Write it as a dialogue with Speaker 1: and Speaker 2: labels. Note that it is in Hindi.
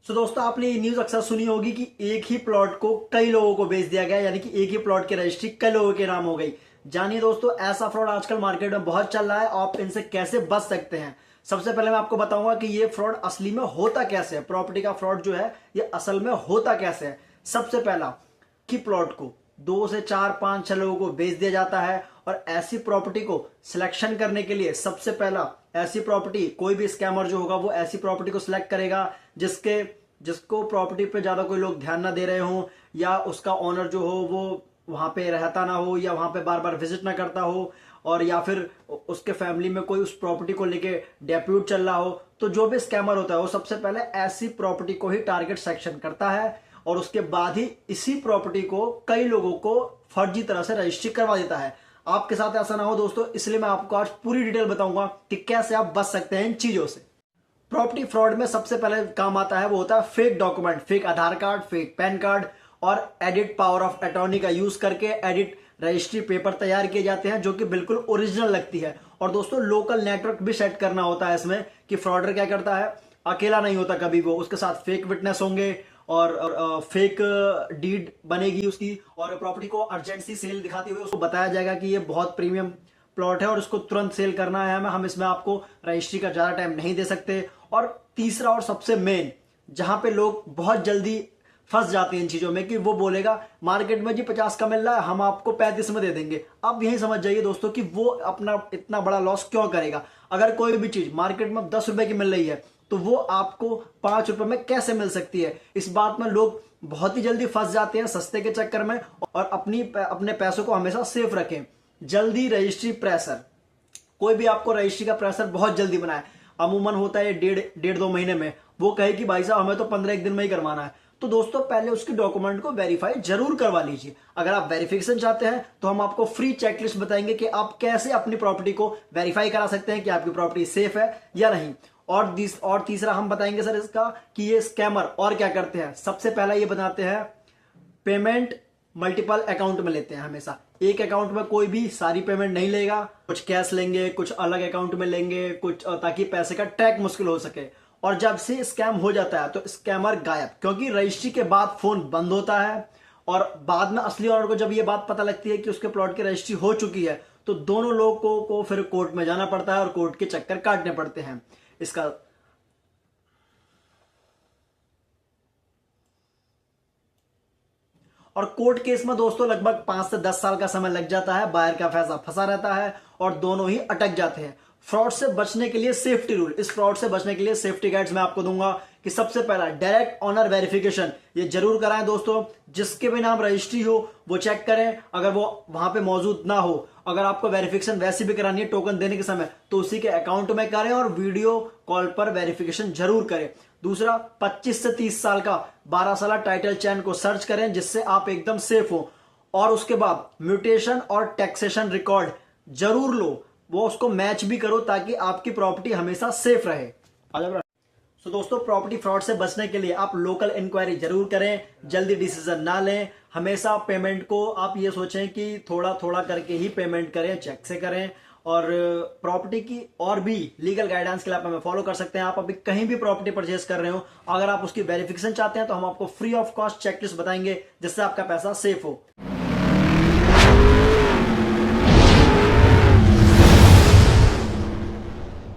Speaker 1: दोस्तों आपने ये न्यूज अक्सर सुनी होगी कि एक ही प्लॉट को कई लोगों को बेच दिया गया, यानी कि एक ही प्लॉट की रजिस्ट्री कई लोगों के नाम हो गई। जानिए दोस्तों, ऐसा फ्रॉड आजकल मार्केट में बहुत चल रहा है। आप इनसे कैसे बच सकते हैं, सबसे पहले मैं आपको बताऊंगा कि ये फ्रॉड असली में होता कैसे है। प्रॉपर्टी का फ्रॉड जो है ये असल में होता कैसे है। सबसे पहला कि प्लॉट को 2 से 4, 5, 6 लोगों को बेच दिया जाता है और ऐसी प्रॉपर्टी को सिलेक्शन करने के लिए सबसे पहला ऐसी प्रॉपर्टी, कोई भी स्कैमर जो होगा वो ऐसी प्रॉपर्टी को सिलेक्ट करेगा जिसको प्रॉपर्टी पे ज्यादा कोई लोग ध्यान ना दे रहे हो, या उसका ओनर जो हो वो वहां पे रहता ना हो, या वहां पे बार बार विजिट ना करता हो, और या फिर उसके फैमिली में कोई उस प्रॉपर्टी को लेके डेप्यूट चल रहा हो। तो जो भी स्कैमर होता है वो सबसे पहले ऐसी प्रॉपर्टी को ही टारगेट सेक्शन करता है और उसके बाद ही इसी प्रॉपर्टी को कई लोगों को फर्जी तरह से रजिस्ट्री करवा देता है। आपके साथ ऐसा ना हो दोस्तों, इसलिए मैं आपको आज पूरी डिटेल बताऊंगा कि कैसे आप बच सकते हैं इन चीजों से। प्रॉपर्टी फ्रॉड में सबसे पहले काम आता है वो होता है फेक डॉक्यूमेंट, फेक आधार कार्ड, फेक पैन कार्ड और एडिट पावर ऑफ अटॉर्नी का यूज करके एडिट रजिस्ट्री पेपर तैयार किए जाते हैं जो कि बिल्कुल ओरिजिनल लगती है। और दोस्तों लोकल नेटवर्क भी सेट करना होता है इसमें, कि फ्रॉडर क्या करता है, अकेला नहीं होता कभी, वो उसके साथ फेक विटनेस होंगे और फेक डीड बनेगी उसकी, और प्रॉपर्टी को अर्जेंसी सेल दिखाते हुए उसको बताया जाएगा कि ये बहुत प्रीमियम प्लॉट है और इसको तुरंत सेल करना है हमें, हम इसमें आपको रजिस्ट्री का ज्यादा टाइम नहीं दे सकते। और तीसरा और सबसे मेन, जहां पे लोग बहुत जल्दी फंस जाते हैं इन चीजों में, कि वो बोलेगा मार्केट में जी 50 का मिल रहा है, हम आपको 35 में दे देंगे। अब यही समझ जाइए दोस्तों कि वो अपना इतना बड़ा लॉस क्यों करेगा। अगर कोई भी चीज मार्केट में 10 रुपए की मिल रही है तो वो आपको 5 रुपए में कैसे मिल सकती है। इस बात में लोग बहुत ही जल्दी फंस जाते हैं सस्ते के चक्कर में। और अपने पैसों को हमेशा सेफ रखें। जल्दी रजिस्ट्री प्रेशर, कोई भी आपको रजिस्ट्री का प्रेशर बहुत जल्दी बनाए, अमूमन होता है 1.5-2 महीने में, वो कहे कि भाई साहब हमें तो 15 दिन में ही करवाना है, तो दोस्तों पहले उसकी डॉक्यूमेंट को वेरीफाई जरूर करवा लीजिए। अगर आप वेरिफिकेशन चाहते हैं तो हम आपको फ्री चेकलिस्ट बताएंगे कि आप कैसे अपनी प्रॉपर्टी को वेरीफाई करा सकते हैं कि आपकी प्रॉपर्टी सेफ है या नहीं। और तीसरा हम बताएंगे सर इसका कि ये स्कैमर और क्या करते हैं। सबसे पहला ये बताते हैं पेमेंट मल्टीपल अकाउंट में लेते हैं। हमेशा एक अकाउंट में कोई भी सारी पेमेंट नहीं लेगा, कुछ कैश लेंगे, कुछ अलग अकाउंट में लेंगे, कुछ ताकि पैसे का ट्रैक मुश्किल हो सके। और जब से स्कैम हो जाता है तो स्कैमर गायब, क्योंकि रजिस्ट्री के बाद फोन बंद होता है और बाद में असली ओनर को जब ये बात पता लगती है कि उसके प्लॉट की रजिस्ट्री हो चुकी है तो दोनों लोगों को फिर कोर्ट में जाना पड़ता है और कोर्ट के चक्कर काटने पड़ते हैं। इसका और कोर्ट केस में दोस्तों लगभग 5 से 10 साल का समय लग जाता है, बायर का फैसला फंसा रहता है और दोनों ही अटक जाते हैं। फ्रॉड से बचने के लिए सेफ्टी रूल, इस फ्रॉड से बचने के लिए सेफ्टी गाइड्स मैं आपको दूंगा कि सबसे पहला डायरेक्ट ऑनर वेरिफिकेशन ये जरूर कराएं दोस्तों। जिसके भी नाम रजिस्ट्री हो वो चेक करें, अगर वो वहां पे मौजूद ना हो, अगर आपको वेरिफिकेशन वैसे भी करानी है टोकन देने के समय तो उसी के अकाउंट में करें और वीडियो कॉल पर वेरिफिकेशन जरूर करें। दूसरा 25 से 30 साल का 12 साल टाइटल चैन को सर्च करें जिससे आप एकदम सेफ हो। और उसके बाद म्यूटेशन और टैक्सेशन रिकॉर्ड जरूर लो, वो उसको मैच भी करो ताकि आपकी प्रॉपर्टी हमेशा सेफ रहे। तो दोस्तों प्रॉपर्टी फ्रॉड से बचने के लिए आप लोकल इंक्वायरी जरूर करें, जल्दी डिसीजन ना लें। हमेशा पेमेंट को आप ये सोचें कि थोड़ा थोड़ा करके ही पेमेंट करें, चेक से करें। और प्रॉपर्टी की और भी लीगल गाइडेंस के लिए आप हमें फॉलो कर सकते हैं। आप अभी कहीं भी प्रॉपर्टी परचेज कर रहे हो, अगर आप उसकी वेरिफिकेशन चाहते हैं तो हम आपको फ्री ऑफ कॉस्ट चेकलिस्ट बताएंगे जिससे आपका पैसा सेफ हो।